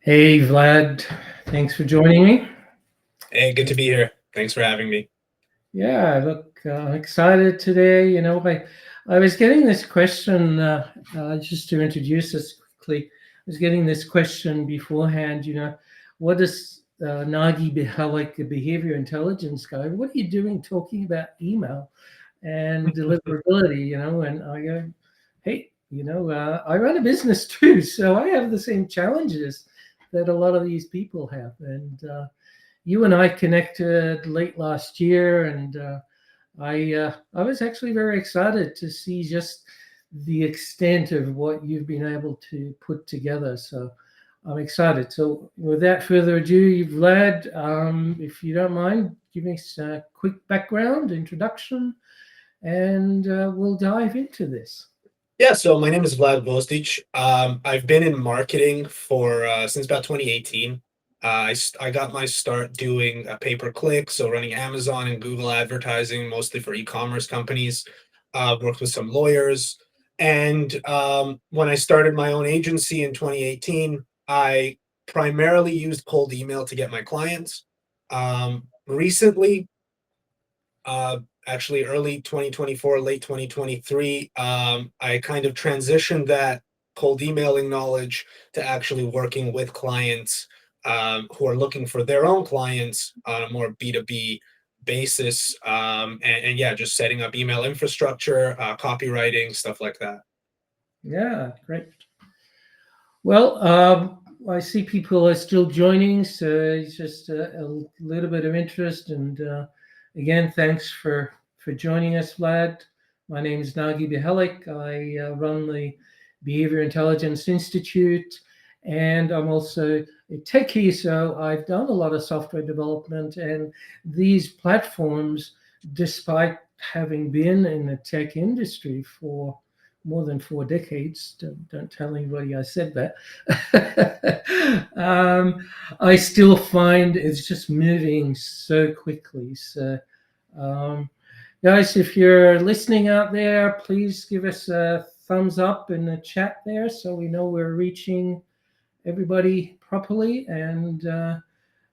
Hey, Vlad. Thanks for joining me. Hey, good to be here. Thanks for having me. Yeah, look, I'm excited today. I was getting this question, just to introduce us quickly. I was getting this question beforehand, what is Nagui Bihelek, a behavior intelligence guy? What are you doing talking about email and deliverability, And I go, hey, I run a business too, so I have the same challenges that a lot of these people have. And you and I connected late last year, and I was actually very excited to see just the extent of what you've been able to put together. So I'm excited. So without further ado, Vlad, if you don't mind, give me a quick background introduction, and we'll dive into this. Yeah, so my name is Vlad Vostich. I've been in marketing for since about 2018. I got my start doing pay-per-click, so running Amazon and Google advertising, mostly for e-commerce companies. Worked with some lawyers, and when I started my own agency in 2018, I primarily used cold email to get my clients. Recently, uh, actually early 2024, late 2023, I kind of transitioned that cold emailing knowledge to actually working with clients who are looking for their own clients on a more B2B basis. And yeah, just setting up email infrastructure, copywriting, stuff like that. Yeah, great. Well, I see people are still joining, so it's just a little bit of interest. And again, thanks for joining us, Vlad. My name is Nagui Bihelek. I run the Behavior Intelligence Institute, and I'm also a techie. So I've done a lot of software development, and these platforms, despite having been in the tech industry for more than 4 decades. Don't tell anybody I said that. I still find it's just moving so quickly. So, um, guys, if you're listening out there, please give us a thumbs up in the chat there so we know we're reaching everybody properly. And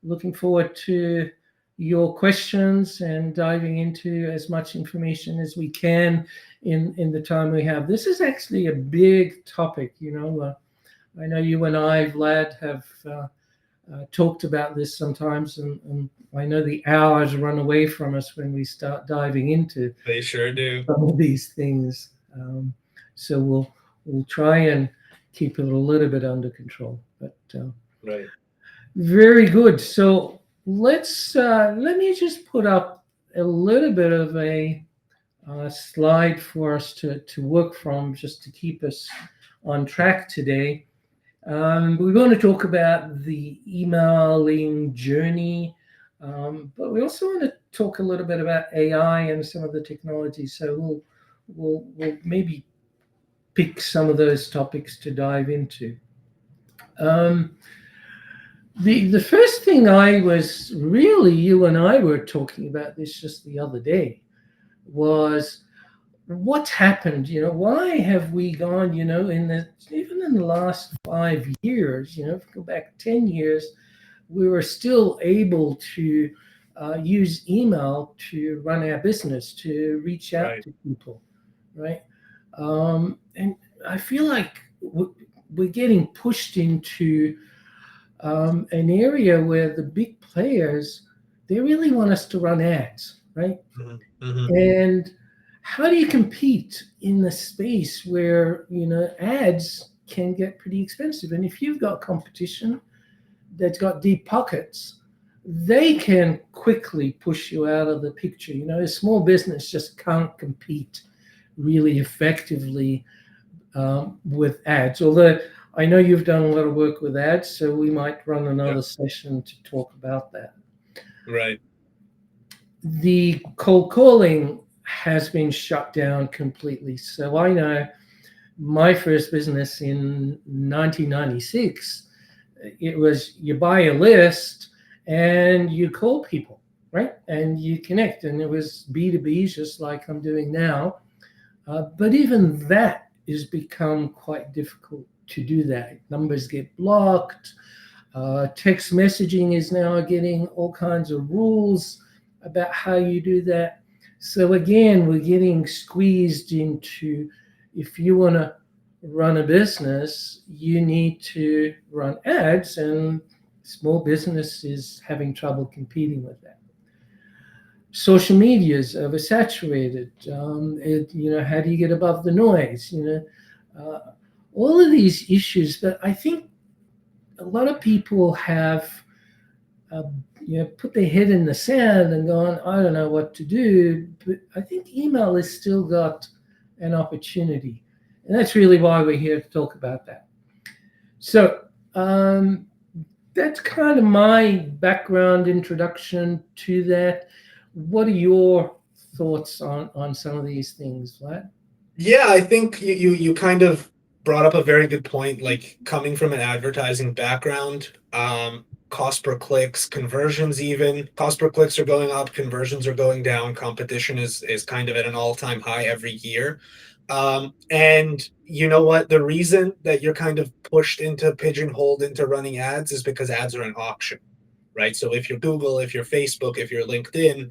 looking forward to your questions and diving into as much information as we can in the time we have. This is actually a big topic. I know you and I, Vlad, have talked about this sometimes, and I know the hours run away from us when we start diving into They sure do. some of these things. So we'll try and keep it a little bit under control. But Right. very good. So let me just put up a little bit of a slide for us to work from, just to keep us on track today. We're going to talk about the emailing journey, but we also want to talk a little bit about AI and some of the technology. So we'll maybe pick some of those topics to dive into. Um, the first thing I was really, you and I were talking about this just the other day, was what's happened. Why have we gone, in the even in the last 5 years, if we go back 10 years, we were still able to use email to run our business, to reach out Right. to people, right? And I feel like we're getting pushed into an area where the big players, they really want us to run ads, right? Hmm. Hmm. And how do you compete in the space where ads can get pretty expensive? And if you've got competition that's got deep pockets, they can quickly push you out of the picture. A small business just can't compete really effectively with ads. Although I know you've done a lot of work with ads, so we might run Yeah. another session to talk about that. Right. The cold calling has been shut down completely. So I know my first business in 1996, it was you buy a list and you call people, right? And you connect. And it was B2B, just like I'm doing now. But even that has become quite difficult to do that. Numbers get blocked. Text messaging is now getting all kinds of rules about how you do that. So again, we're getting squeezed into, if you want to run a business, you need to run ads, and small business is having trouble competing with that. Social media is oversaturated. How do you get above the noise? All of these issues. But I think a lot of people have uh, put their head in the sand and gone, I don't know what to do. But I think email has still got an opportunity, and that's really why we're here to talk about that. So um, that's kind of my background introduction to that. What are your thoughts on some of these things, Vlad? Yeah, I think you kind of brought up a very good point. Like coming from an advertising background, cost per clicks, conversions, even cost per clicks are going up, conversions are going down. Competition is kind of at an all-time high every year. And you know what? The reason that you're kind of pushed into pigeonholed into running ads is because ads are an auction, right? So if you're Google, if you're Facebook, if you're LinkedIn,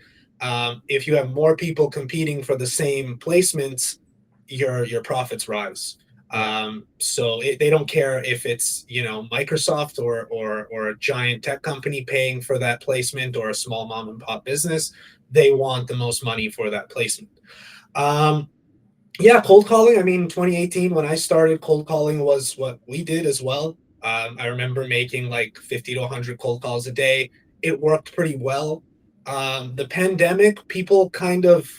if you have more people competing for the same placements, your profits rise. Yeah. They don't care if it's Microsoft or a giant tech company paying for that placement or a small mom and pop business. They want the most money for that placement. Um, yeah, cold calling. I mean, 2018 when I started, cold calling was what we did as well. I remember making like 50 to 100 cold calls a day. It worked pretty well. The pandemic, people kind of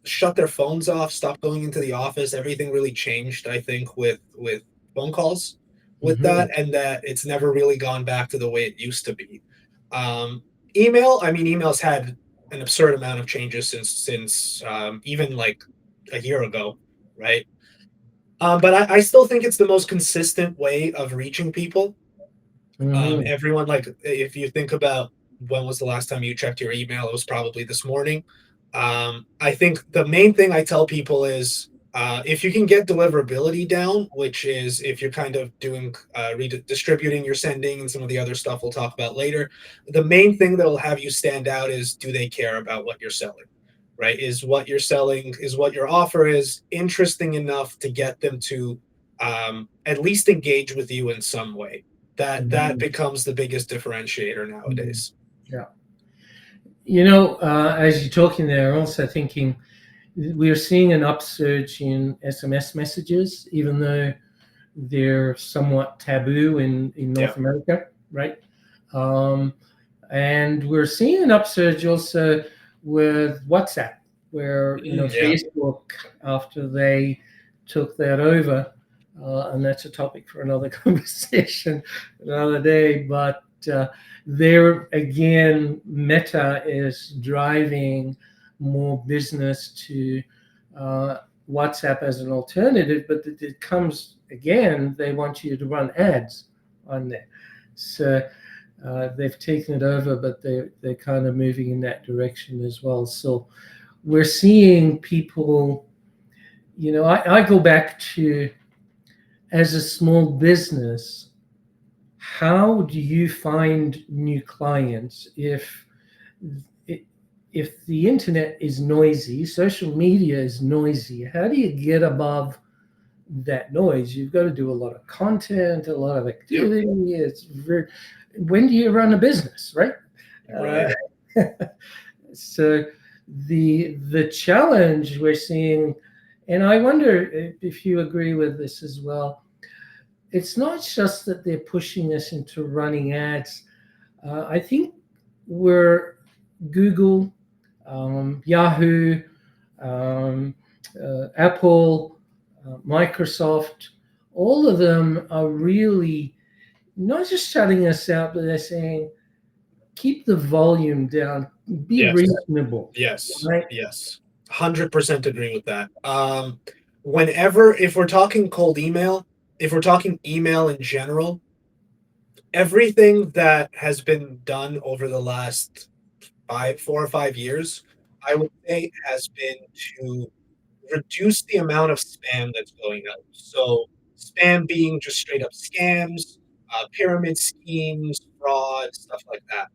shut their phones off, stopped going into the office. Everything really changed, I think, with phone calls, with Mm-hmm. that, and that it's never really gone back to the way it used to be. Um, Email, I mean, emails had an absurd amount of changes since even like a year ago, right? But I still think it's the most consistent way of reaching people. Mm-hmm. Everyone, like, if you think about when was the last time you checked your email, it was probably this morning. I think the main thing I tell people is if you can get deliverability down, which is if you're kind of doing redistributing your sending and some of the other stuff we'll talk about later, the main thing that will have you stand out is, do they care about what you're selling? Right? Is what you're selling, is what your offer is interesting enough to get them to at least engage with you in some way? That Mm-hmm. becomes the biggest differentiator Mm-hmm. nowadays. Yeah. As you're talking there, I'm also thinking we are seeing an upsurge in SMS messages, even though they're somewhat taboo in Yeah. North America, right? Um, and we're seeing an upsurge also with WhatsApp, where Yeah. Facebook, after they took that over, and that's a topic for another conversation another day. But there again, Meta is driving more business to uh, WhatsApp as an alternative, but it comes again. They want you to run ads on there, so they've taken it over, but they're kind of moving in that direction as well. So we're seeing people. I go back to, as a small business, how do you find new clients if the internet is noisy, social media is noisy? How do you get above that noise? You've got to do a lot of content, a lot of Yep. activity. It's very, when do you run a business, right? Uh, Right. so the challenge we're seeing, and I wonder if you agree with this as well. It's not just that they're pushing us into running ads. I think we're Google, Yahoo, um, Apple, Microsoft, all of them are really not just shutting us out, but they're saying, keep the volume down, be Yes. reasonable, Yes. right? Yes. 100% agree with that. Whenever, if we're talking cold email, if we're talking email in general, everything that has been done over the last 4 or 5 years, I would say, has been to reduce the amount of spam that's going out. So spam being just straight up scams, pyramid schemes, fraud, stuff like that.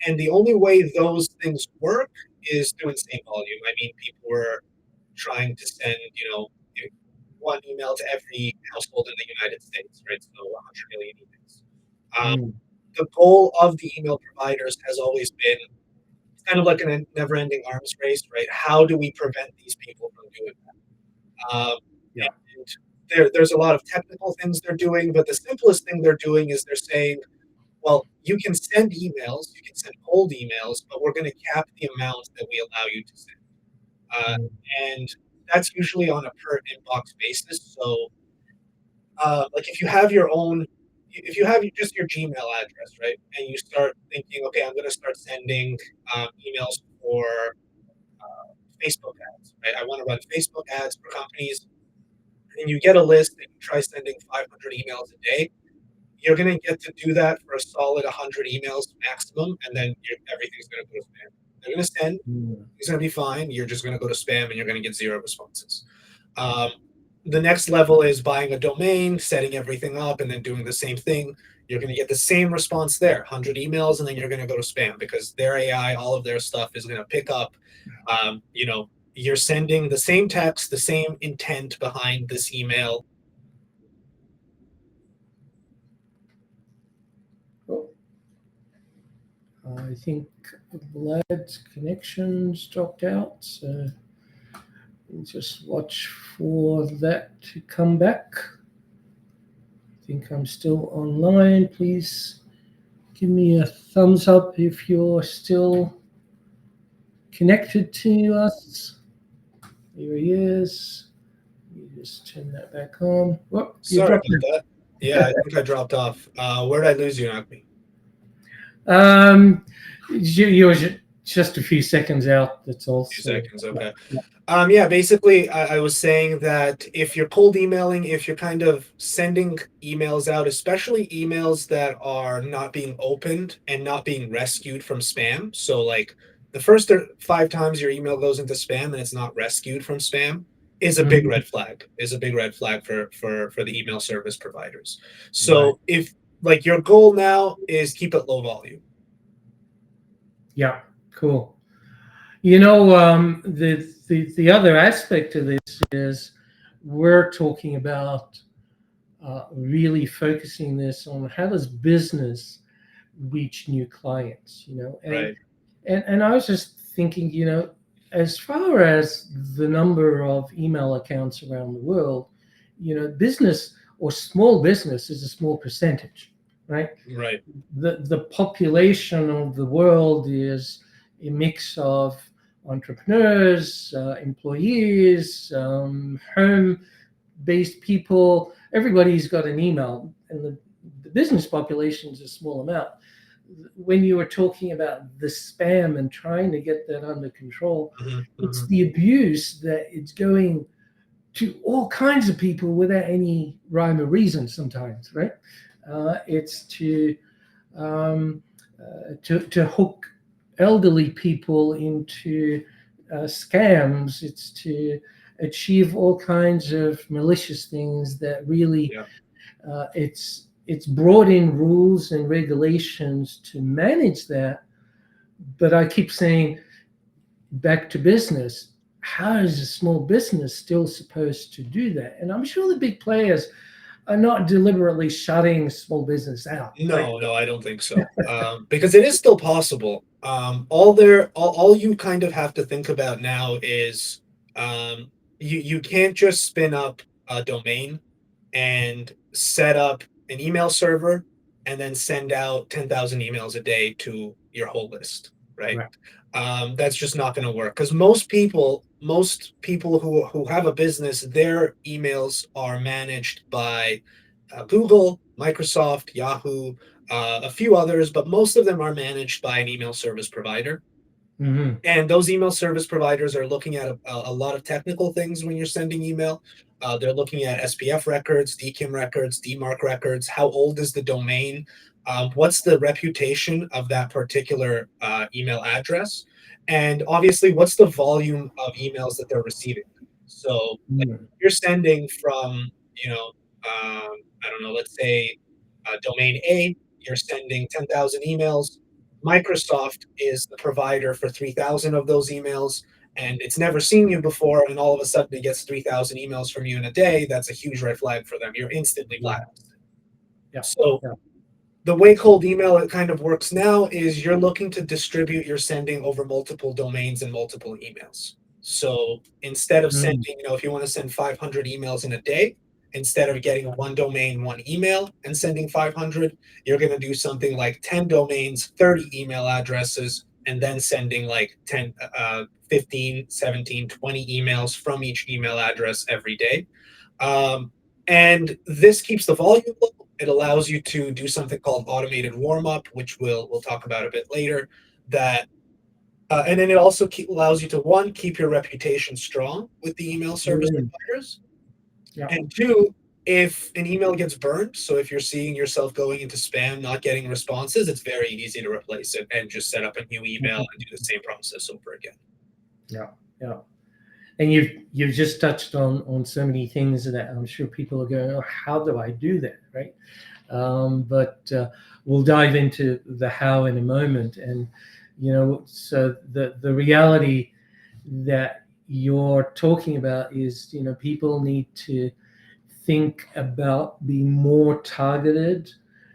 And the only way those things work is through insane volume. I mean, people were trying to send, one email to every household in the United States, right? So 100 million emails. Um, Mm. the goal of the email providers has always been kind of like a never-ending arms race, right? How do we prevent these people from doing that? Yeah. And there's a lot of technical things they're doing, but the simplest thing they're doing is they're saying, well, you can send emails, you can send cold emails, but we're going to cap the amount that we allow you to send. Uh, Mm. and that's usually on a per inbox basis. So, like if you have just your Gmail address, right, and you start thinking, okay, I'm going to start sending emails for Facebook ads, right? I want to run Facebook ads for companies, and you get a list and you try sending 500 emails a day. You're going to get to do that for a solid 100 emails maximum, and then everything's going to go to spam. They're going to send, Mm. it's going to be fine. You're just going to go to spam, and you're going to get zero responses. Um, the next level is buying a domain, setting everything up, and then doing the same thing. You're going to get the same response there, 100 emails, and then you're going to go to spam because their AI, all of their stuff is going to pick up. You're sending the same text, the same intent behind this email. Oh, I think Vlad's connections dropped out, so we'll just watch for that to come back. I think I'm still online. Please give me a thumbs up if you're still connected to us. Here he is. You just turn that back on. Whoop, you Sorry dropped about that. Yeah, I think I dropped off. Where did I lose you, Nagui? it. You're just a few seconds out. That's Few also. seconds, okay. Yeah, basically, I was saying that if you're cold emailing, if you're kind of sending emails out, especially emails that are not being opened and not being rescued from spam. So, like the first 5 times your email goes into spam and it's not rescued from spam is a big Mhm. red flag. Is a big red flag for the email service providers. Right. So, if like your goal now is keep it low volume. Yeah. Cool. The other aspect of this is we're talking about really focusing this on how does business reach new clients, and Right. and I was just thinking, as far as the number of email accounts around the world, business or small business is a small percentage, right? Right. The population of the world is a mix of entrepreneurs, employees, home-based people. Everybody's got an email, and the business population is a small amount. When you were talking about the spam and trying to get that under control, Hmm. it's Hmm. the abuse that it's going to all kinds of people without any rhyme or reason sometimes, right? It's um, to hook elderly people into scams. It's to achieve all kinds of malicious things that really Yeah. it's brought in rules and regulations to manage that. But I keep saying back to business. How is a small business still supposed to do that? And I'm sure the big players are not deliberately shutting small business out, right? No, no, I don't think so. Because it is still possible. All you kind of have to think about now is you can't just spin up a domain and set up an email server and then send out 10,000 emails a day to your whole list, right? Right. That's just not going to work because most people who have a business, their emails are managed by Google, Microsoft, Yahoo, a few others, but most of them are managed by an email service provider. Hmm. And those email service providers are looking at a lot of technical things when you're sending email. They're looking at SPF records, DKIM records, DMARC records. How old is the domain? What's the reputation of that particular email address? And obviously, what's the volume of emails that they're receiving? So, like, Hmm. you're sending from, you know, I don't know, let's say Domain A, you're sending 10,000 emails. Microsoft is the provider for 3,000 of those emails, and it's never seen you before, and all of a sudden it gets 3,000 emails from you in a day. That's a huge red flag for them. You're instantly Yeah. blacklisted. Yeah. So Yeah. the way cold email it kind of works now is you're looking to distribute your sending over multiple domains and multiple emails. So instead of Mm. sending, if you want to send 500 emails in a day, instead of getting one domain, one email and sending 500, you're going to do something like 10 domains, 30 email addresses, and then sending like 10, 15, 17, 20 emails from each email address every day. Um, and this keeps the volume low. It allows you to do something called automated warm up, which we'll talk about a bit later. That and then it also allows you to one, keep your reputation strong with the email service Mm. providers, Yeah. and two, if an email gets burned, so if you're seeing yourself going into spam, not getting responses, it's very easy to replace it and just set up a new email Mhm. and do the same process over again. Yeah. Yeah. And you've just touched on so many things that I'm sure people are going, oh, how do I do that, right? But we'll dive into the how in a moment. And so the reality that you're talking about is, people need to think about being more targeted.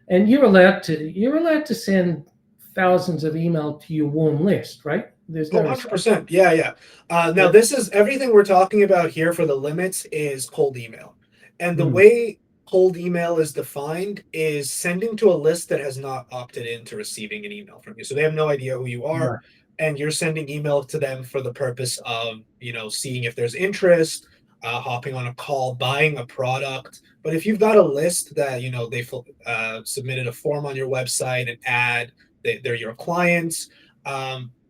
And you're allowed to send thousands of email to your warm list, right? There's Oh, no restriction. 100%. Yeah, yeah. Now, Yeah. this is everything we're talking about here for the limits is cold email. And the Mm. way cold email is defined is sending to a list that has not opted in to receiving an email from you. So they have no idea who you are. Right. And you're sending email to them for the purpose of, seeing if there's interest, hopping on a call, buying a product. But if you've got a list that, they submitted a form on your website, an ad, they're your clients,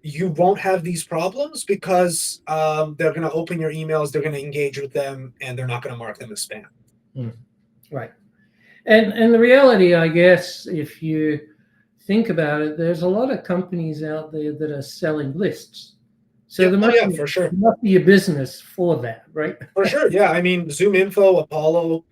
you won't have these problems because they're going to open your emails, they're going to engage with them, and they're not going to mark them as spam. Mm. Right. And the reality, I guess, if you think about it, there's a lot of companies out there that are selling lists. So Yeah, there oh must yeah, be for sure. there must be a business for that, right? For sure. Yeah. I mean, Zoom Info, Apollo,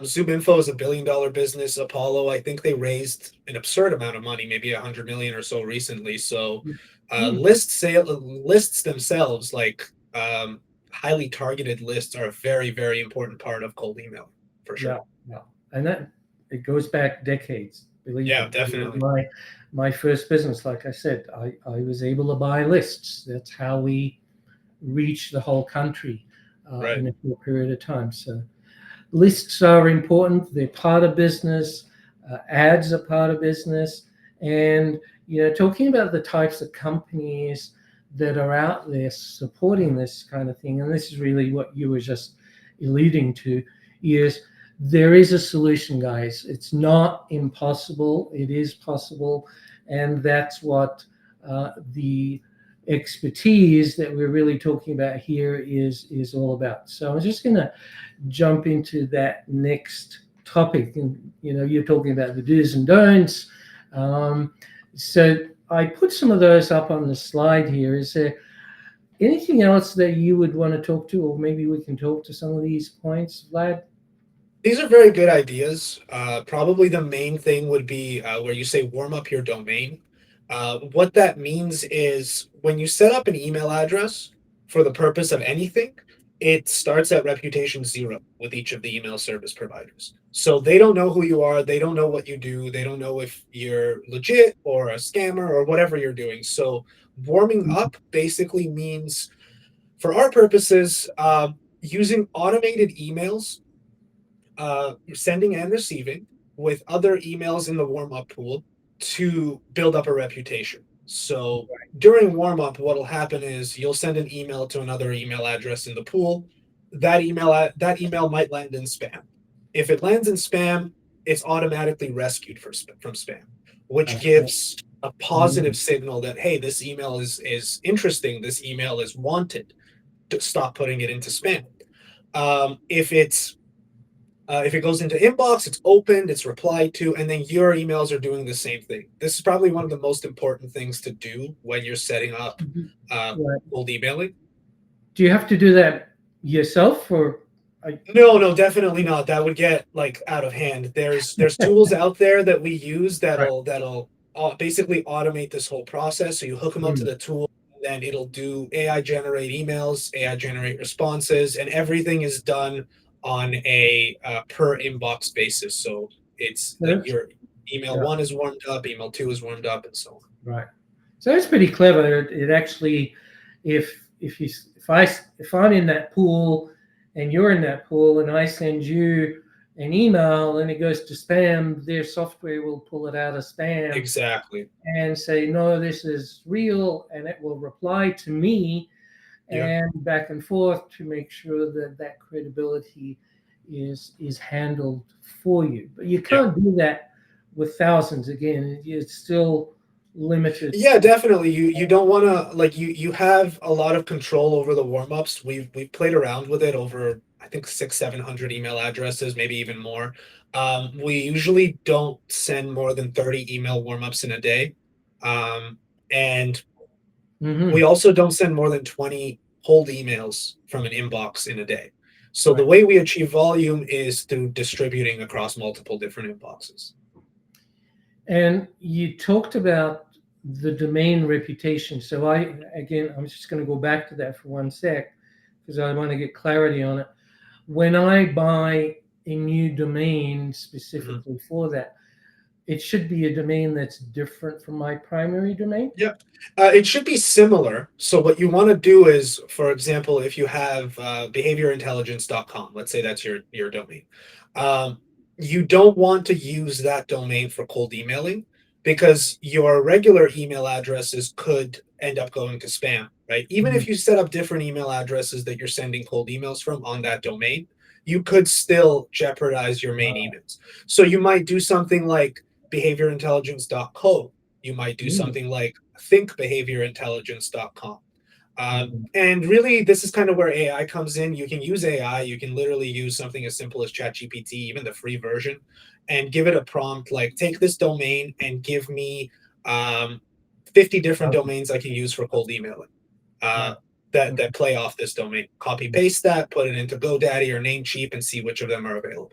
Zoom Info is $1 billion business. Apollo, I think they raised an absurd amount of money, maybe 100 million or so recently. So Mm. lists themselves, like highly targeted lists, are a very, very important part of cold email for sure. Yeah, yeah, and that it goes back decades. Believe Yeah, me, definitely. my first business, like I said, I was able to buy lists. That's how we reached the whole country Right. in a short period of time. So lists are important. They're part of business. Ads are part of business. And talking about the types of companies that are out there supporting this kind of thing, and this is really what you were just alluding to, is there is a solution, guys. It's not impossible. It is possible, and that's what the expertise that we're really talking about here is all about. So I'm just going to jump into that next topic. And you're talking about the do's and don'ts. Um, so I put some of those up on the slide here. Is there anything else that you would want to talk to, or maybe we can talk to some of these points, Vlad? These are very good ideas. Probably the main thing would be where you say warm up your domain. What that means is when you set up an email address for the purpose of anything, it starts at reputation zero with each of the email service providers. So they don't know who you are, they don't know what you do, they don't know if you're legit or a scammer or whatever you're doing. So warming up basically means, for our purposes, using automated emails, sending and receiving with other emails in the warm up pool to build up a reputation. So during warm up, what will happen is you'll send an email to another email address in the pool. That email might land in spam. If it lands in spam, it's automatically rescued from spam, which gives a positive signal that, hey, this email is interesting. This email is wanted. To stop putting it into spam. If it goes into inbox, it's opened, it's replied to, and then your emails are doing the same thing. This is probably one of the most important things to do when you're setting up Right. cold emailing. Do you have to do that yourself, or No, definitely not. That would get like out of hand. There's tools out there that we use Right. that'll basically automate this whole process. So you hook them up to Mm. the tool, and then it'll do AI generate emails, AI generate responses, and everything is done on a per inbox basis. So it's like That's, your email yeah. one is warmed up, email two is warmed up, and so on. Right. So that's pretty clever. It actually, if you if I'm in that pool and you're in that pool and I send you an email and it goes to spam, their software will pull it out of spam Exactly. and say, no, this is real, and it will reply to me Yeah. and back and forth to make sure that that credibility is handled for you. But you Yeah. can't do that with thousands. Again, it's still limited. Yeah, definitely. You don't want to like you have a lot of control over the warm-ups. We've played around with it over I think 600-700 email addresses, maybe even more. We usually don't send more than 30 email warm-ups in a day. And we Hmm. also don't send more than 20 cold emails from an inbox in a day. So the Right. way we achieve volume is through distributing across multiple different inboxes. And you talked about the domain reputation. So I'm just going to go back to that for one sec because I want to get clarity on it. When I buy a new domain Mhm. specifically for that, it should be a domain that's different from my primary domain. Yeah, it should be similar. So what you want to do is, for example, if you have behaviorintelligence.com, let's say that's your domain, um, you don't want to use that domain for cold emailing because your regular email addresses could end up going to spam, right? Even Mm. if you set up different email addresses that you're sending cold emails from on that domain, you could still jeopardize your main emails. So you might do something like behaviorintelligence.co. You might do Mm. something like thinkbehaviorintelligence.com. Mm. And really, this is kind of where AI comes in. You can use AI. You can literally use something as simple as ChatGPT, even the free version, and give it a prompt like, take this domain and give me um, 50 different domains I can use for cold emailing uh, Right. that play off this domain. Copy paste that, put it into GoDaddy or Namecheap, and see which of them are available.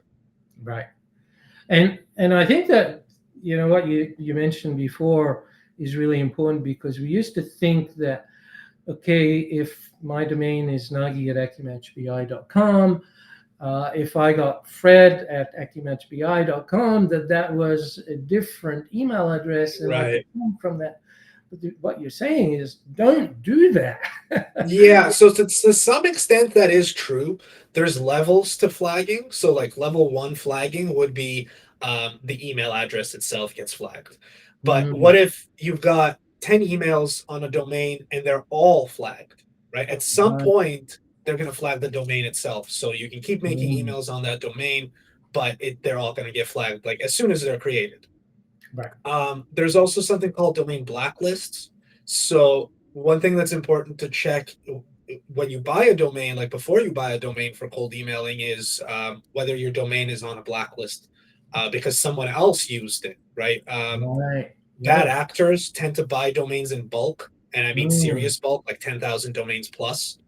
Right. And I think that what you mentioned before is really important because we used to think that, okay, if my domain is nagi@acumatchbi.com, if I got fred@acumatchbi.com, that was a different email address and I could Right. come from that. But what you're saying is don't do that. Yeah, so to some extent that is true. There's levels to flagging. So like level one flagging would be the email address itself gets flagged. But Mm. what if you've got 10 emails on a domain and they're all flagged, right? At some Right. point, they're going to flag the domain itself. So you can keep making Mm. emails on that domain, but they're all going to get flagged like as soon as they're created. Right. There's also something called domain blacklists. So one thing that's important to check when you buy a domain, like before you buy a domain for cold emailing, is whether your domain is on a blacklist because someone else used it, right? Right. Bad Yeah. actors tend to buy domains in bulk, and I mean Mm. serious bulk, like 10,000 domains plus.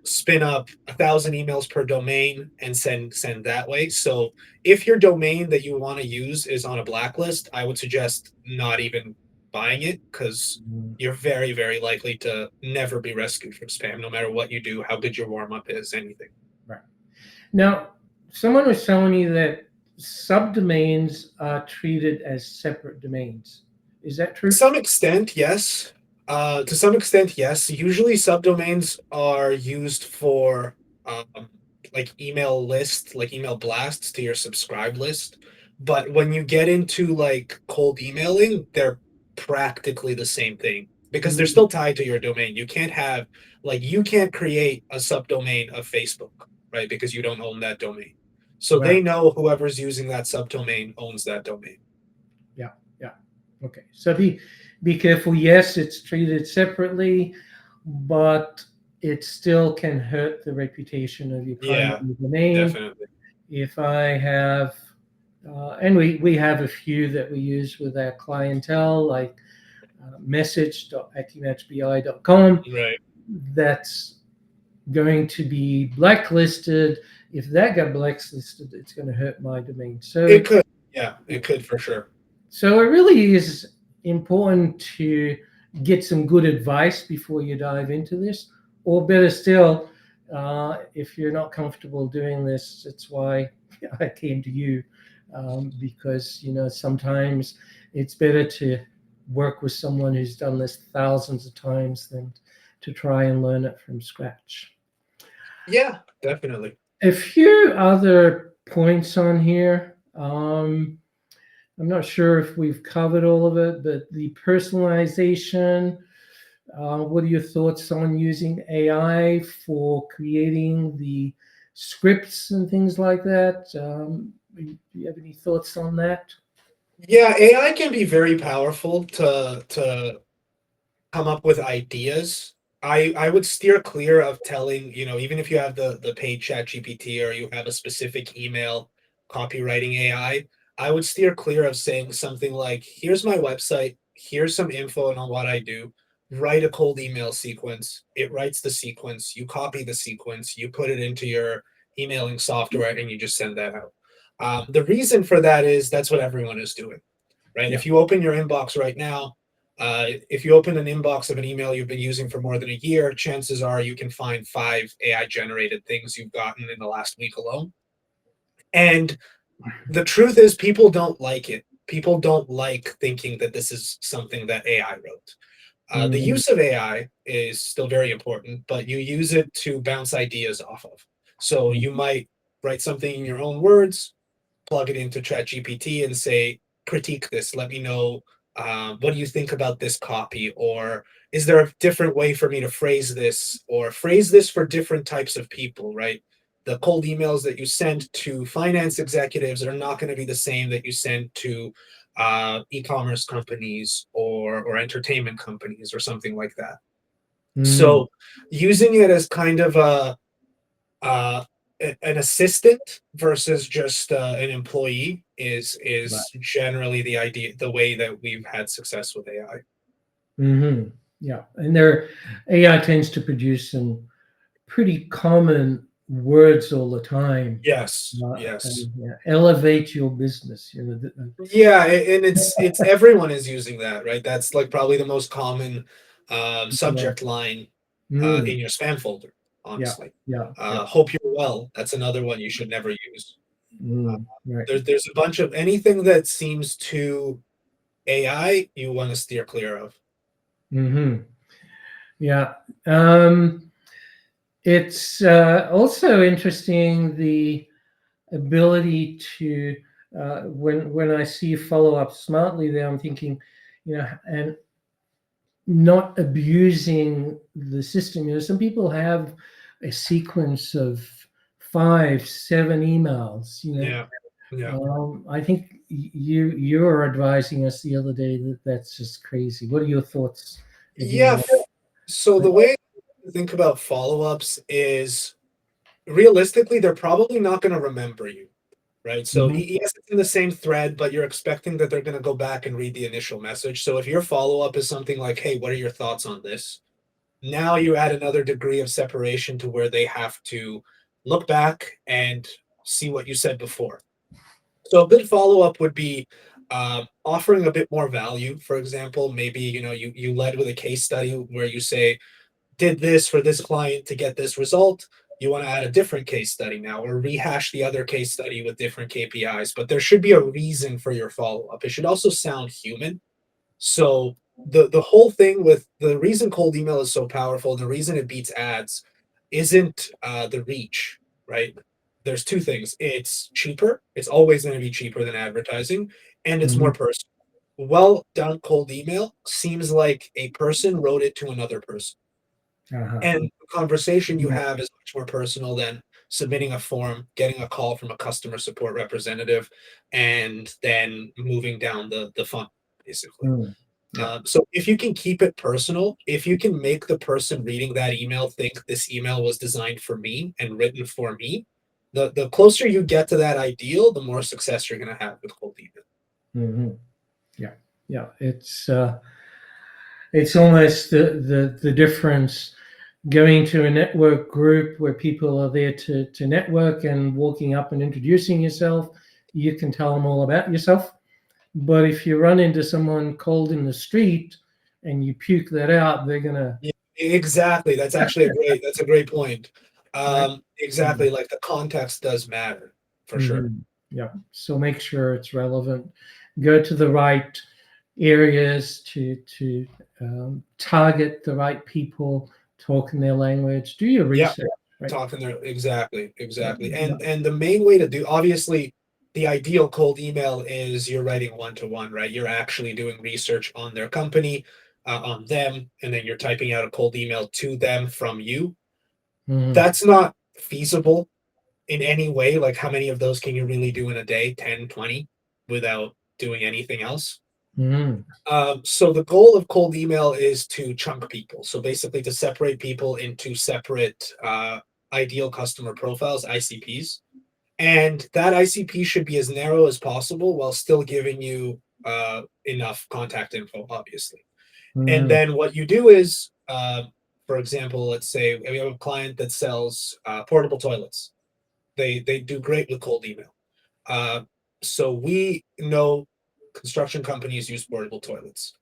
Spin up 1,000 emails per domain and send that way. So if your domain that you want to use is on a blacklist, I would suggest not even buying it because Mm. you're very likely to never be rescued from spam, no matter what you do, how good your warm up is, anything. Right. Now, someone was telling me that subdomains are treated as separate domains. Is that To true? some extent, yes. To some extent, yes. Usually, subdomains are used for like email list, like email blasts to your subscribe list. But when you get into like cold emailing, they're practically the same thing because they're Mm. still tied to your domain. You can't have like you can't create a subdomain of Facebook, right? Because you don't own that domain. So Right. they know whoever's using that subdomain owns that domain. Yeah. Yeah. Okay. So be careful. Yes, it's treated separately, but it still can hurt the reputation of your primary Yeah, domain. definitely. If I have, and we have a few that we use with our clientele, like message.acumatchbi.com. Right. That's going to be blacklisted if that got blacklisted, it's going to hurt my domain. So It could. Yeah, it could for sure. so it really is important to get some good advice before you dive into this, or better still, if you're not comfortable doing this, it's why I came to you, because sometimes it's better to work with someone who's done this thousands of times than to try and learn it from scratch. Yeah, definitely. A few other points on here. I'm not sure if we've covered all of it, but the personalization. What are your thoughts on using AI for creating the scripts and things like that? Do you have any thoughts on that? Yeah, AI can be very powerful to come up with ideas. I would steer clear of telling, even if you have the paid chat GPT or you have a specific email copywriting I would steer clear of saying something like, here's my website, here's some info on what I do. Write a cold email sequence. It writes the sequence, you copy the sequence, you put it into your emailing software, and you just send that out. The reason for that is that's what everyone is doing, right? Yeah. If you open your inbox right now, if you open an inbox of an email you've been using for more than a year, chances are you can find 5 AI generated things you've gotten in the last week alone. And the truth is, people don't like it. People don't like thinking that this is something that AI wrote. The Mhm. use of AI is still very important, but you use it to bounce ideas off of. So you might write something in your own words, plug it into ChatGPT and say, critique this. Let me know, what do you think about this copy? Or is there a different way for me to phrase this? Or phrase this for different types of people, right? The cold emails that you send to finance executives are not going to be the same that you send to e-commerce companies or entertainment companies or something like that. Mhm. So using it as kind of uh, an assistant versus just an employee Right. is generally the idea, the way that we've had success with AI. Hmm. Yeah, and there AI tends to produce some pretty common words all the time, Yes, yes. and yeah, elevate your business. Yeah, and it's everyone is using that, right? That's like probably the most common Yeah. subject line Mm, in your spam folder, yeah, honestly. yeah, yeah. Hope you're well. That's another one you should never use. Uh, Right. there's a bunch of anything that seems too AI, you want to steer clear of. Hmm. Yeah. It's also interesting the ability to when I see follow up smartly there, I'm thinking, and not abusing the system. Some people have a sequence of 5, 7 emails. Yeah, yeah. I think you were advising us the other day that that's just crazy. What are your thoughts Yeah. again? So the way to think about follow-ups is realistically, they're probably not going to remember you, right? So Mhm. yes, it's in the same thread, but you're expecting that they're going to go back and read the initial message. So if your follow-up is something like, "Hey, what are your thoughts on this?" Now you add another degree of separation to where they have to look back and see what you said before. So a good follow-up would be offering a bit more value. For example, maybe you led with a case study where you say, did this for this client to get this result. You want to add a different case study now or rehash the other case study with different KPIs, but there should be a reason for your follow-up. It should also sound human. So the whole thing with the reason cold email is so powerful, the reason it beats ads isn't the reach, right? There's two things. It's cheaper. It's always going to be cheaper than advertising, and it's more Mhm. personal. Well done cold email seems like a person wrote it to another person. Uh-huh. And the conversation you Mhm. have is much more personal than submitting a form, getting a call from a customer support representative, and then moving down the funnel, basically. Mm. Yeah. So if you can keep it personal, if you can make the person reading that email think this email was designed for me and written for me, the closer you get to that ideal, the more success you're going to have with cold email. Hmm. Yeah. Yeah. It's almost the difference. going to a network group where people are there to network and walking up and introducing yourself, you can tell them all about yourself. But if you run into someone cold in the street and you puke that out, they're gonna Yeah, exactly. That's actually that's a great point. right. Exactly, like the context does matter for sure. Mm-hmm. Yeah. So make sure it's relevant. Go to the right areas to target the right people, talk in their language. Do your Yeah, research. Right. talking there exactly, Yeah. exactly. Yeah. And the main way to do obviously the ideal cold email is you're writing one to one, right? You're actually doing research on their company, on them, and then you're typing out a cold email to them from you. Mm-hmm. That's not feasible in any way. Like how many of those can you really do in a day? 10, 20, without doing anything else? Mm-hmm. So the goal of cold email is to chunk people. So basically to separate people into separate ideal customer profiles, ICPs. And that ICP should be as narrow as possible while still giving you enough contact info, obviously. And Mm-hmm. then what you do is, for example, let's say we have a client that sells portable toilets. They do great with cold email. Uh, so we know construction companies use portable toilets.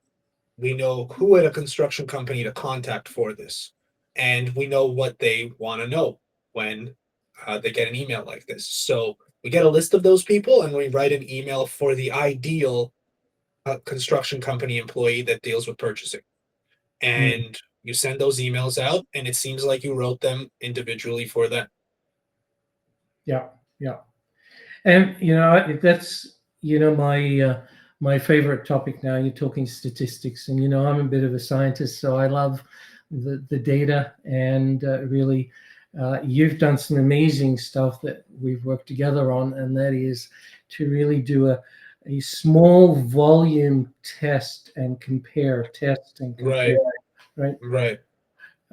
We know who at a construction company to contact for this, and we know what they want to know when they get an email like this. So we get a list of those people and we write an email for the ideal construction company employee that deals with purchasing. Mm-hmm. And you send those emails out, and it seems like you wrote them individually for them. Yeah. Yeah. And that's my favorite topic now. You're talking statistics, and I'm a bit of a scientist, so I love the data. And really, you've done some amazing stuff that we've worked together on, and that is to really do a small volume test and compare, Right, right? right.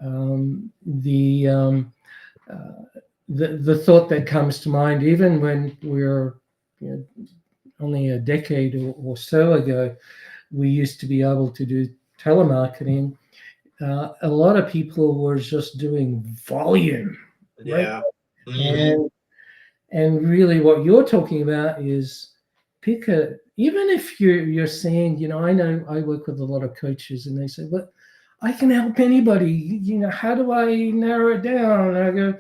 Um, the uh, the thought that comes to mind, even when we're you know, only a decade or so ago, we used to be able to do telemarketing. A lot of people were just doing volume, right? Yeah. Hmm. And and really, what you're talking about is pick a. Even if you're saying, I know I work with a lot of coaches, and they say, "But I can help anybody. How do I narrow it down?" And I go,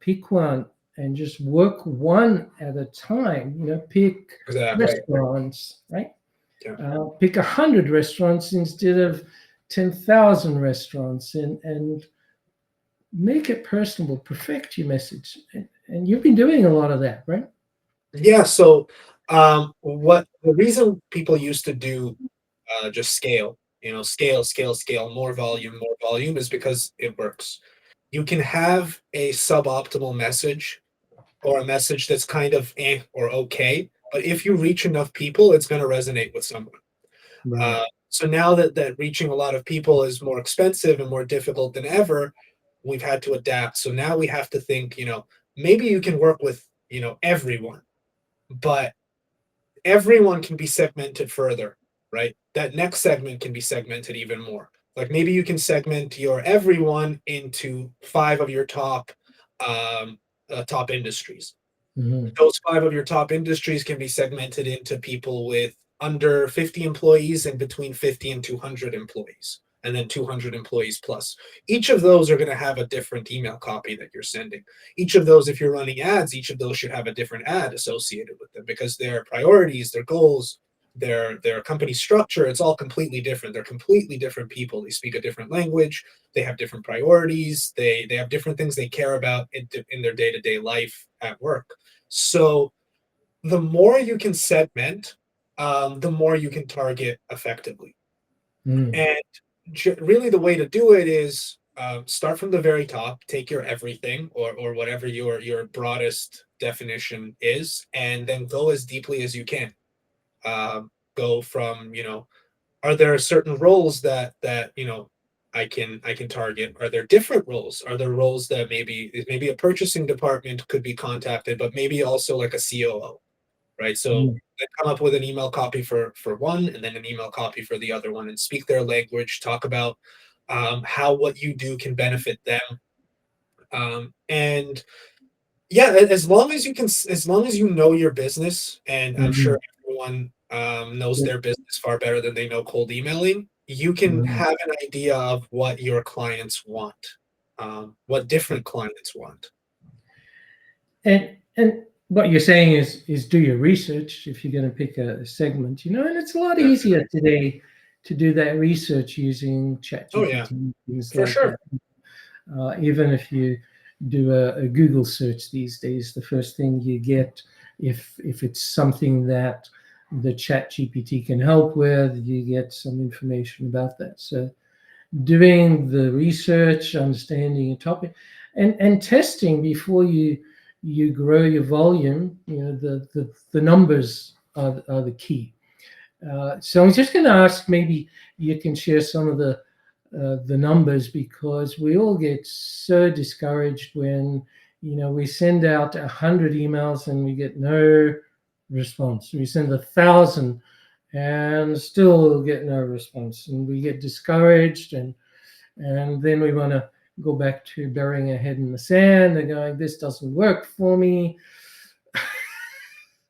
pick one and just work one at a time. Pick Exactly. restaurants, right? Yeah. Pick 100 restaurants instead of 10,000 restaurants, and make it personable. Perfect your message, and you've been doing a lot of that, right? Yeah, so, what the reason people used to do, just scale, scale, scale, scale, more volume is because it works. You can have a suboptimal message or a message that's kind of or okay, but if you reach enough people, it's gonna resonate with someone. Right. So now that reaching a lot of people is more expensive and more difficult than ever, we've had to adapt. So now we have to think, maybe you can work with, everyone, but everyone can be segmented further, right? That next segment can be segmented even more. Like maybe you can segment your everyone into five of your top industries. Hmm. Those five of your top industries can be segmented into people with under 50 employees and between 50 and 200 employees, and then 200 employees plus. Each of those are going to have a different email copy that you're sending. Each of those, if you're running ads, each of those should have a different ad associated with them because their priorities, their goals, their company structure, it's all completely different. They're completely different people. They speak a different language. They have different priorities. They have different things they care about in their day-to-day life at work. So the more you can segment, the more you can target effectively. Mm. And really, the way to do it is start from the very top, take your everything or whatever your broadest definition is, and then go as deeply as you can. Go from are there certain roles that I can target? Are there different roles? Are there roles that maybe a purchasing department could be contacted, but maybe also like a COO, right? So Mm. they come up with an email copy for one, and then an email copy for the other one, and speak their language. Talk about how what you do can benefit them. And yeah, as long as you can, as long as you know your business, and I'm sure Mhm. everyone knows Yeah. their business far better than they know cold emailing, you can Mhm. have an idea of what your clients want, what different clients want. And what you're saying is do your research if you're going to pick a segment, and it's a lot Definitely. easier today to do that research using Oh yeah, ChatGPT, things for like sure. that. Even if you do a Google search these days, the first thing you get, if it's something that the ChatGPT can help with, you get some information about that. So doing the research, understanding a topic, and testing before you grow your volume. The numbers are the key. So I'm just going to ask, maybe you can share some of the numbers, because we all get so discouraged when we send out 100 emails and we get no response. We send 1,000 and still get no response, and we get discouraged, and then we want to go back to burying our head in the sand and going, this doesn't work for me.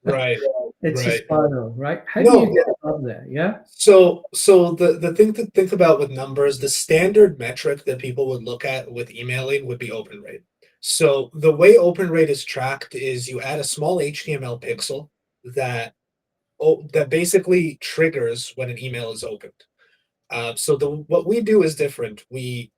Right, It's a right. spiral, right? How do you No, get above that? Yeah. so the thing to think about with numbers, the standard metric that people would look at with emailing would be open rate. So the way open rate is tracked is you add a small HTML pixel that that basically triggers when an email is opened. So the what we do is different. We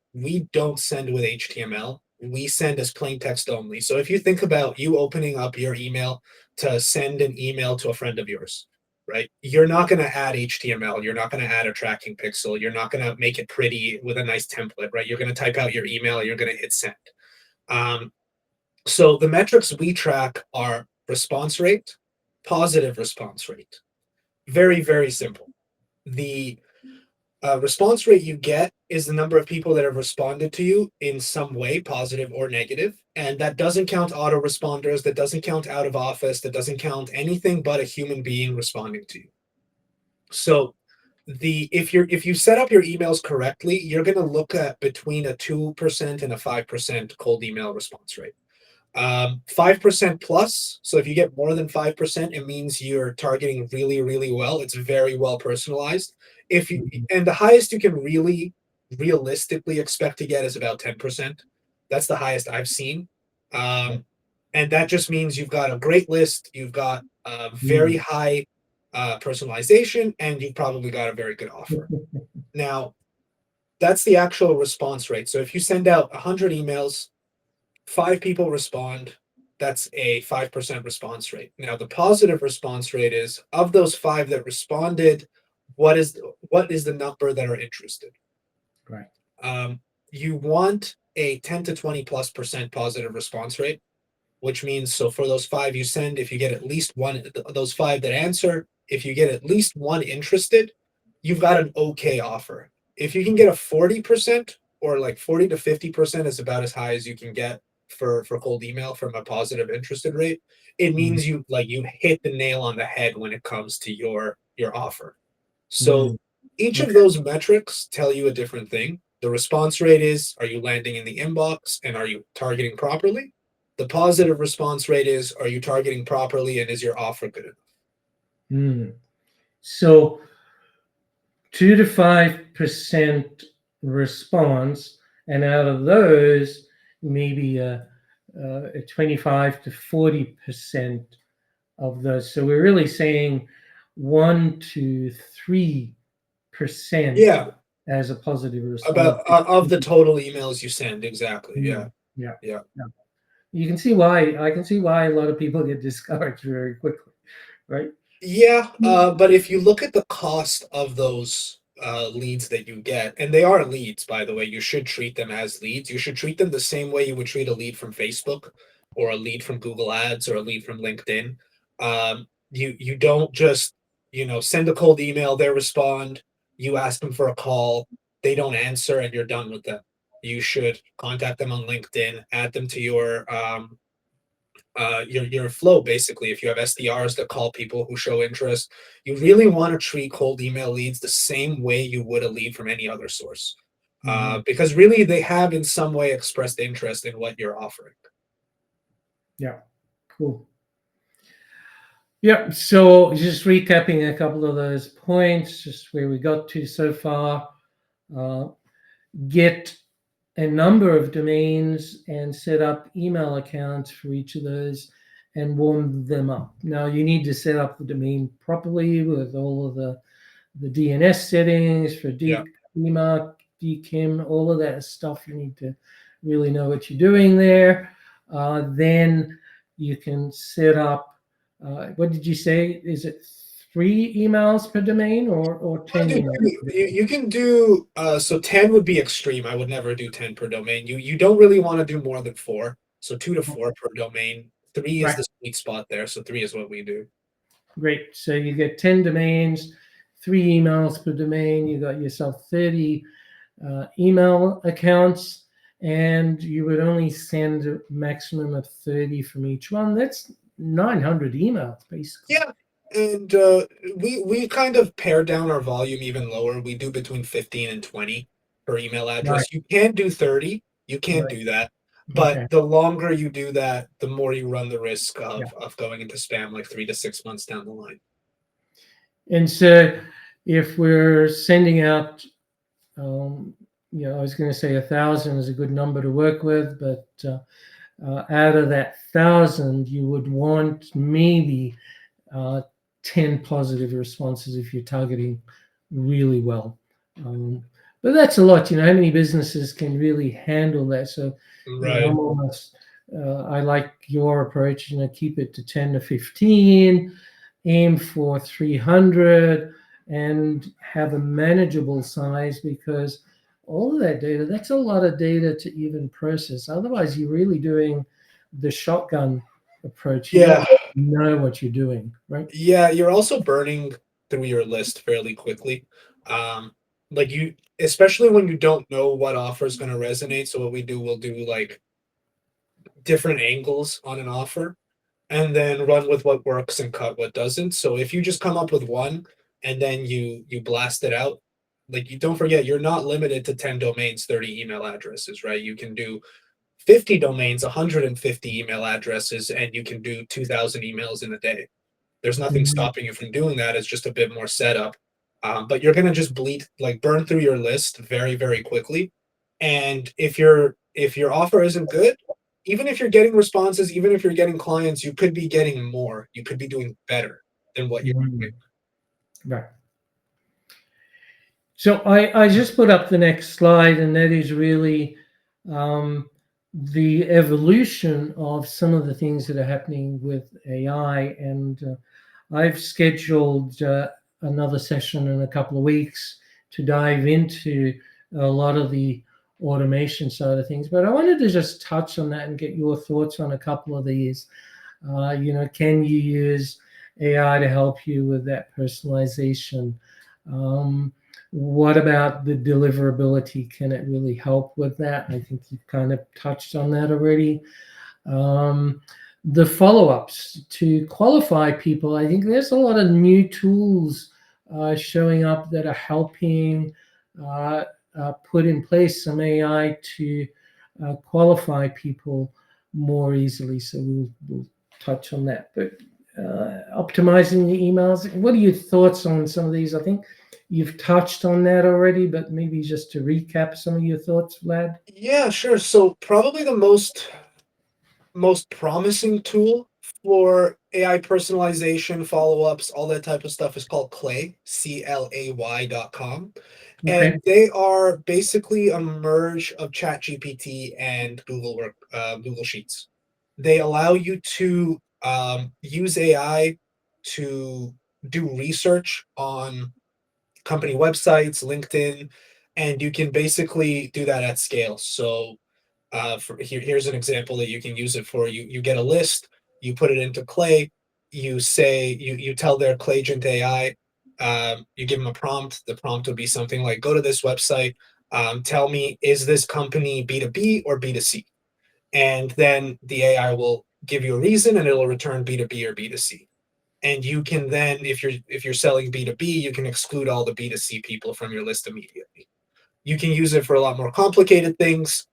don't send with HTML. We send as plain text only. So if you think about you opening up your email to send an email to a friend of yours, right? You're not going to add HTML. You're not going to add a tracking pixel. You're not going to make it pretty with a nice template, right? You're going to type out your email. You're going to hit send. Um, so the metrics we track are response rate, positive response rate. Very, very simple. The response rate you get is the number of people that have responded to you in some way, positive or negative. And that doesn't count autoresponders, that doesn't count out of office, that doesn't count anything but a human being responding to you. So the if you set up your emails correctly, you're going to look at between a 2% and a 5% cold email response rate. 5% plus. So if you get more than 5%, it means you're targeting really, really well. It's very well personalized. If you Mhm. and the highest you can really realistically expect to get is about 10%. That's the highest I've seen. Um, and that just means you've got a great list, you've got a very Mhm. high personalization, and you've probably got a very good offer. Now, that's the actual response rate. So if you send out 100 emails, 5 people respond, that's a 5% response rate. Now, the positive response rate is of those 5 that responded, what is the number that are interested? Right. Um, you want a 10 to 20 plus percent positive response rate, which means so for those 5 you send, if you get at least one, those 5 that answer, if you get at least one interested, you've got an okay offer. If you can get a 40%, or like 40 to 50% is about as high as you can get for cold email from a positive interested rate. It Mhm. means you hit the nail on the head when it comes to your offer. So Mhm. each of Okay. those metrics tell you a different thing. The response rate is, are you landing in the inbox and are you targeting properly? The positive response rate is, are you targeting properly and is your offer good enough? Mm. So 2 to 5% response, and out of those, maybe a 25 to 40% of those. So we're really saying 1 to 3% Yeah, as a positive response. about of the total emails you send, exactly. Yeah, Mm. Yeah. yeah. Yeah. You can see why. I can see why a lot of people get discouraged very quickly, right? Yeah, but if you look at the cost of those leads that you get, and they are leads, by the way, you should treat them as leads. You should treat them the same way you would treat a lead from Facebook, or a lead from Google Ads, or a lead from LinkedIn. You don't just send a cold email, they respond, you ask them for a call, they don't answer, and you're done with them. You should contact them on LinkedIn, add them to your flow. Basically, if you have SDRs that call people who show interest, you really want to treat cold email leads the same way you would a lead from any other source. Mhm. because really they have in some way expressed interest in what you're offering. Yeah, cool. Yeah, so just recapping a couple of those points, just where we got to so far. Uh, get a number of domains and set up email accounts for each of those and warm them up. Now you need to set up the domain properly with all of the DNS settings for Yeah. DMARC, DKIM, all of that stuff. You need to really know what you're doing there. Then you can set up, what did you say? Is it 3 emails per domain or 10 emails per domain? You can do so 10 would be extreme. I would never do 10 per domain. You don't really want to do more than 4. So 2 to 4 per domain. 3 is Right. the sweet spot there. So 3 is what we do. Great. So you get 10 domains, 3 emails per domain. You got yourself 30 email accounts, and you would only send a maximum of 30 from each one. That's 900 emails, basically. Yeah. And we kind of pare down our volume even lower. We do between 15 and 20 per email Right, address. You can do 30. You can right. do that. But Okay. the longer you do that, the more you run the risk Yeah. of going into spam like 3 to 6 months down the line. And so if we're sending out, I was going to say 1,000 is a good number to work with, but out of that 1,000, you would want maybe uh, 10 positive responses if you're targeting really well. But that's a lot. How many businesses can really handle that? So, Right. I'm almost, I like your approach, keep it to 10 to 15, aim for 300, and have a manageable size because all of that data, that's a lot of data to even process. Otherwise, you're really doing the shotgun approach. You got Yeah. to know what you're doing, right? Yeah, you're also burning through your list fairly quickly. Um, like you, especially when you don't know what offer is going to resonate. So what we do, we'll do like different angles on an offer and then run with what works and cut what doesn't. So if you just come up with one and then you blast it out, like you don't forget you're not limited to 10 domains, 30 email addresses, right? You can do 50 domains, 150 email addresses, and you can do 2,000 emails in a day. There's nothing Mhm. stopping you from doing that. It's just a bit more setup. But you're gonna just burn through your list very, very quickly. And if your offer isn't good, even if you're getting responses, even if you're getting clients, you could be getting more. You could be doing better than what you're doing. Mhm. Right. So I just put up the next slide, and that is really um, the evolution of some of the things that are happening with AI. And I've scheduled another session in a couple of weeks to dive into a lot of the automation side of things. But I wanted to just touch on that and get your thoughts on a couple of these. Can you use AI to help you with that personalization? Um, what about the deliverability? Can it really help with that? I think you kind of touched on that already. Um, the follow-ups to qualify people, I think there's a lot of new tools showing up that are helping uh, put in place some AI to qualify people more easily. So we'll touch on that. But optimizing the emails, what are your thoughts on some of these? I think you've touched on that already, but maybe just to recap some of your thoughts, Vlad. Yeah, sure. So probably the most promising tool for AI personalization, follow-ups, all that type of stuff is called Clay, CLAY.com. Okay. And they are basically a merge of ChatGPT and Google Sheets. They allow you to use AI to do research on company websites, LinkedIn, and you can basically do that at scale. So here's an example that you can use it for. You get a list, you put it into Clay, you tell their Claygent AI, you give them a prompt. The prompt would be something like, go to this website, tell me, is this company B2B or B2C? And then the AI will give you a reason and it'll return B2B or B2C. And you can then, if you're selling B2B, you can exclude all the B2C people from your list immediately. You can use it for a lot more complicated things.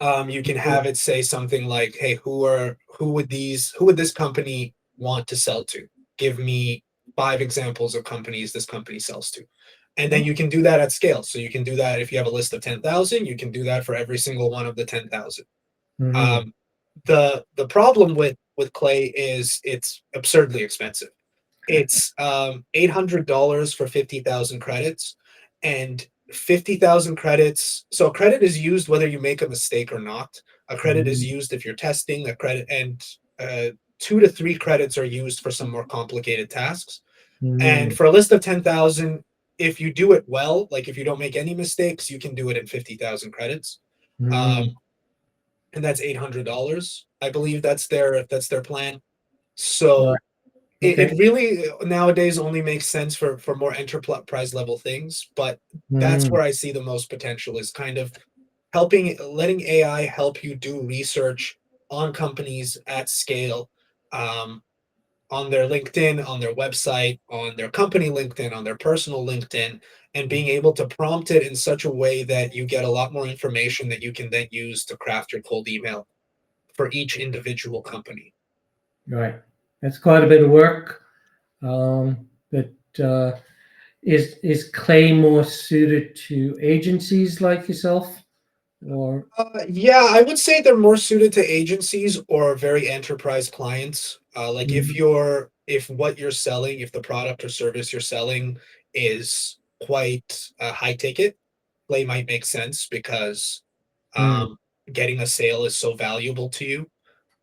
You can have it say something like, "Hey, who would this company want to sell to? Give me 5 examples of companies this company sells to." And then you can do that at scale. So you can do that if you have a list of 10,000, you can do that for every single one of the 10,000. Mm-hmm. Um, the problem with Clay is it's absurdly expensive. It's $800 for 50,000 credits, and 50,000 credits. So a credit is used whether you make a mistake or not. A credit is Mm-hmm. used if you're testing a credit, and 2 to 3 credits are used for some more complicated tasks. And Mm-hmm. for a list of 10,000, if you do it well, like if you don't make any mistakes, you can do it in 50,000 credits. Mm-hmm. Um, and that's $800. I believe that's their plan. So Right. it Okay. really nowadays only makes sense for more enterprise level things, but that's Mm-hmm. where I see the most potential is kind of letting AI help you do research on companies at scale, um, on their LinkedIn, on their website, on their company LinkedIn, on their personal LinkedIn, and being able to prompt it in such a way that you get a lot more information that you can then use to craft your cold email for each individual company. Right. That's quite a bit of work. But is Clay more suited to agencies like yourself, or? Yeah, I would say they're more suited to agencies or very enterprise clients. Like Mhm. if what you're selling, if the product or service you're selling is quite high ticket, play might make sense because Mm. um, getting a sale is so valuable to you.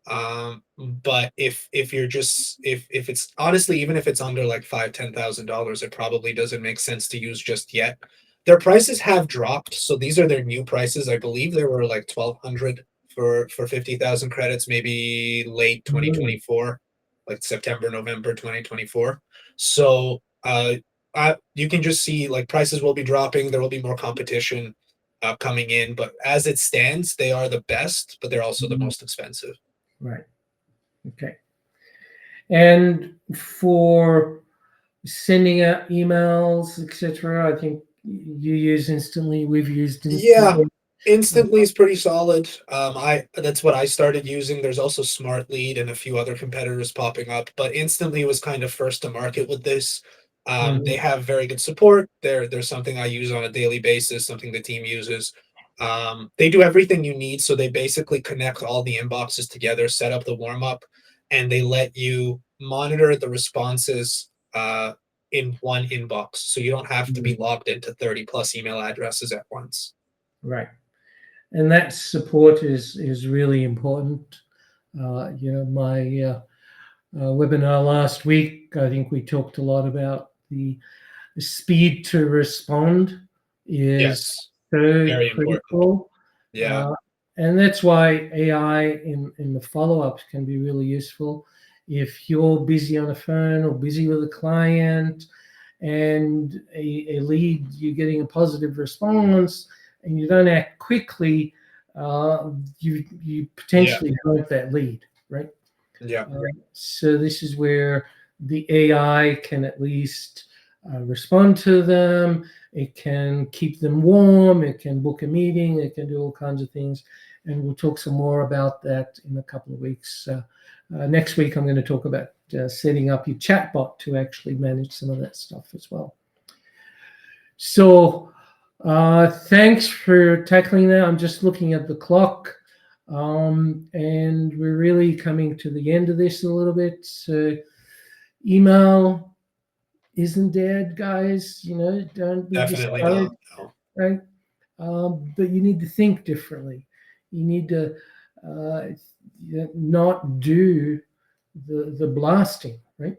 But if you're just if it's honestly, even if it's under like $5,000, $10,000, it probably doesn't make sense to use just yet. Their prices have dropped, so these are their new prices. I believe they were like 1,200 for 50,000 credits, maybe late Mm. 2024, like September, November 2024. So you can just see like prices will be dropping. There will be more competition coming in, but as it stands, they are the best, but they're also the Mm. most expensive. Right. Okay. And for sending out emails, etc., I think you use instantly. We've used Yeah, instantly. Instantly is pretty solid. I That's what I started using. There's also Smart Lead and a few other competitors popping up, but Instantly was kind of first to market with this. They Mhm. have very good support. There's something I use on a daily basis, something the team uses. They do everything you need, so they basically connect all the inboxes together, set up the warm up, and they let you monitor the responses in one inbox, so you don't have to be Mhm. logged into 30 plus email addresses at once. Right. And that support is really important. My webinar last week, I think we talked a lot about the speed to respond is Yes, so very important. critical. Yeah, Uh, and that's why AI in the follow ups can be really useful. If you're busy on the phone or busy with a client and a lead, you're getting a positive response and you don't act quickly, you yeah, potentially hurt that lead, right? yeah, So this is where the AI can at least respond to them. It can keep them warm. It can book a meeting. It can do all kinds of things. And we'll talk some more about that in a couple of weeks. Next week, I'm going to talk about setting up your chatbot to actually manage some of that stuff as well. So thanks for tackling that. I'm just looking at the clock. And we're really coming to the end of this a little bit. So email isn't dead, guys. Don't be definitely discouraged, not. No. right? But you need to think differently. You need to uh, not do the blasting, right?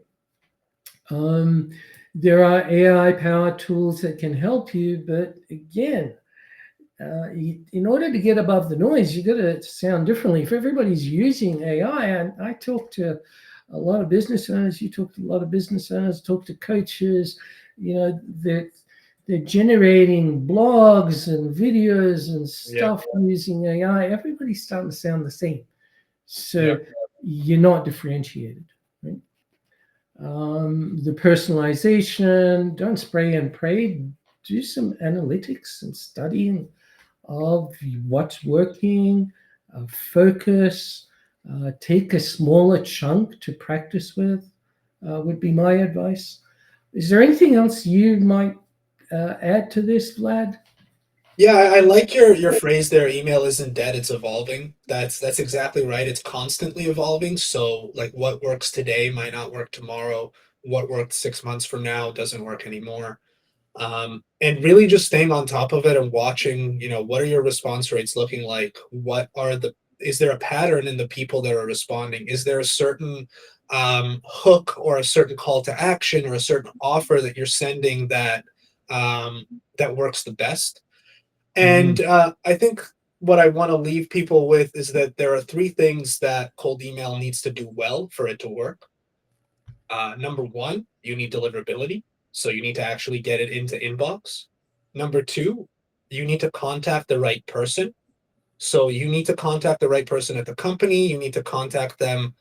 Um, there are AI powered tools that can help you, but again, in order to get above the noise, you got to sound differently. If everybody's using AI, and I talk to a lot of business owners, you talk to a lot of business owners, talk to coaches, they're generating blogs and videos and Yeah, stuff using AI. Everybody's starting to sound the same. yeah, So you're not differentiated, right? The personalization, don't spray and pray. do some analytics and studying of what's working, focus, take a smaller chunk to practice with, would be my advice. Is there anything else you might add to this, Vlad? Yeah, I like your phrase there. Email isn't dead; it's evolving. That's exactly right. It's constantly evolving. So, like, what works today might not work tomorrow. What worked 6 months from now doesn't work anymore. And really just staying on top of it and watching, what are your response rates looking like? Is there a pattern in the people that are responding? Is there a certain hook or a certain call to action or a certain offer that you're sending that works the best? Mm, And I think what I want to leave people with is that there are three things that cold email needs to do well for it to work. Number one, you need deliverability. So you need to actually get it into inbox. Number two, you need to contact the right person. So you need to contact the right person at the company. You need to contact them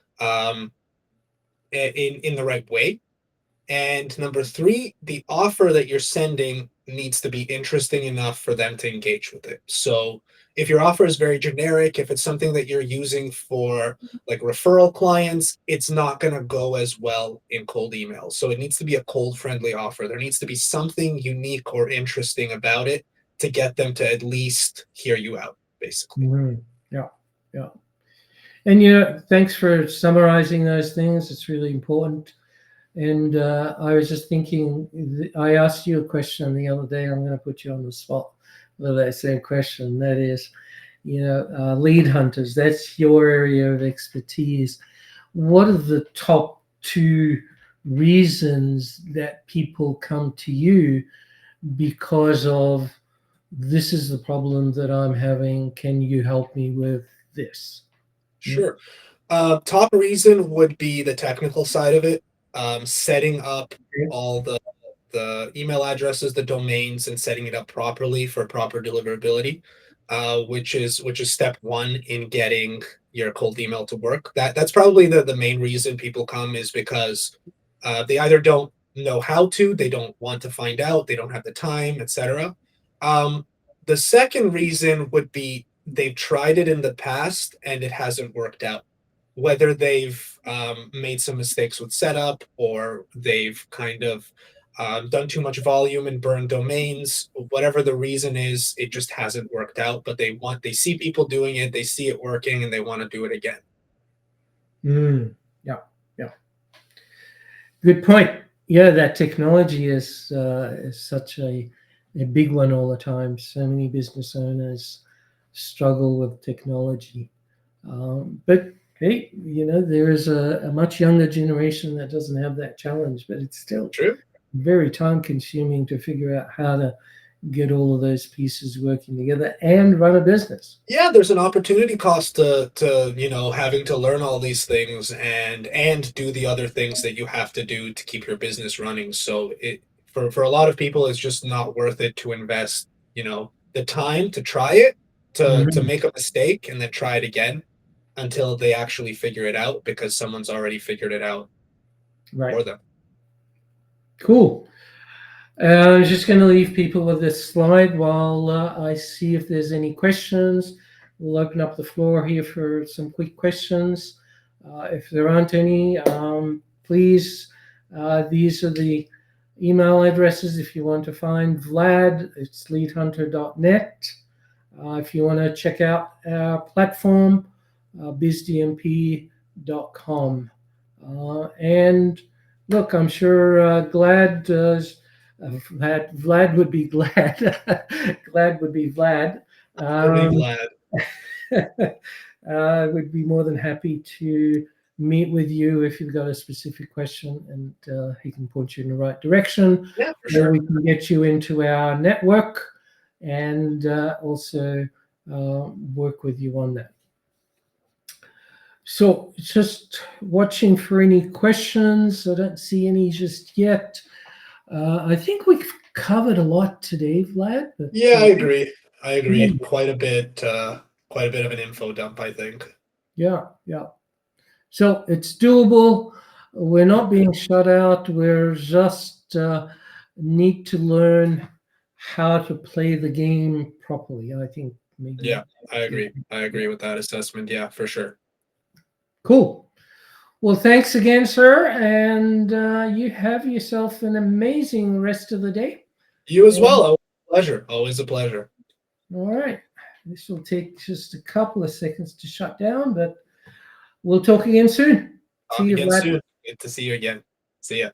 in the right way. And number three, the offer that you're sending needs to be interesting enough for them to engage with it. So if your offer is very generic, if it's something that you're using for like referral clients, it's not going to go as well in cold emails. So it needs to be a cold friendly offer. There needs to be something unique or interesting about it to get them to at least hear you out, basically. mm, yeah, yeah. And thanks for summarizing those things. It's really important. And I was just thinking, I asked you a question the other day. I'm going to put you on the spot with that same question. That is, lead hunters, that's your area of expertise. What are the top two reasons that people come to you because of this is the problem that I'm having? Can you help me with this? Mm, Sure. Top reason would be the technical side of it, setting up all the email addresses, the domains, and setting it up properly for proper deliverability, which is step one in getting your cold email to work. That's probably the main reason people come is because they either don't know how to, they don't want to find out, they don't have the time, etc. Um, the second reason would be they've tried it in the past and it hasn't worked out. Whether they've made some mistakes with setup or they've kind of done too much volume and burned domains, whatever the reason is, it just hasn't worked out. But they see people doing it, they see it working, and they want to do it again. mm, yeah, yeah. Good point. Yeah, that technology is such a big one all the time. So many business owners struggle with technology. But hey, there is a much younger generation that doesn't have that challenge, but it's still True. very time consuming to figure out how to get all of those pieces working together and run a business. Yeah, there's an opportunity cost to having to learn all these things and do the other things that you have to do to keep your business running. So it for a lot of people, it's just not worth it to invest the time to try it, to Mhm. make a mistake and then try it again until they actually figure it out because someone's already figured it out Right. for them. Cool. I'm just going to leave people with this slide while I see if there's any questions. We'll open up the floor here for some quick questions. If there aren't any, please, these are the email addresses if you want to find Vlad. It's leadhunter.net. If you want to check out our platform, bizdmp.com. And look, I'm sure Vlad would be glad. Glad would be Vlad. I'd be Um, glad. I would be more than happy to meet with you if you've got a specific question, and he can point you in the right direction, Yeah, for or sure. we can get you into our network and also work with you on that. So, just watching for any questions. I don't see any just yet. I think we've covered a lot today, Vlad. But Yeah, I agree. I yeah, agree. Quite a bit of an info dump, I think. yeah, yeah. So it's doable. We're not being shut out. We're just need to learn how to play the game properly. I think maybe. Yeah, I agree. I agree with that assessment. Yeah, for sure. Cool. Well, thanks again, sir, and you have yourself an amazing rest of the day. You as And, well. Always a pleasure. Always a pleasure. all right. This will take just a couple of seconds to shut down, but we'll talk again soon. See Talk you, again Vlad. soon. Good to see you again. See ya.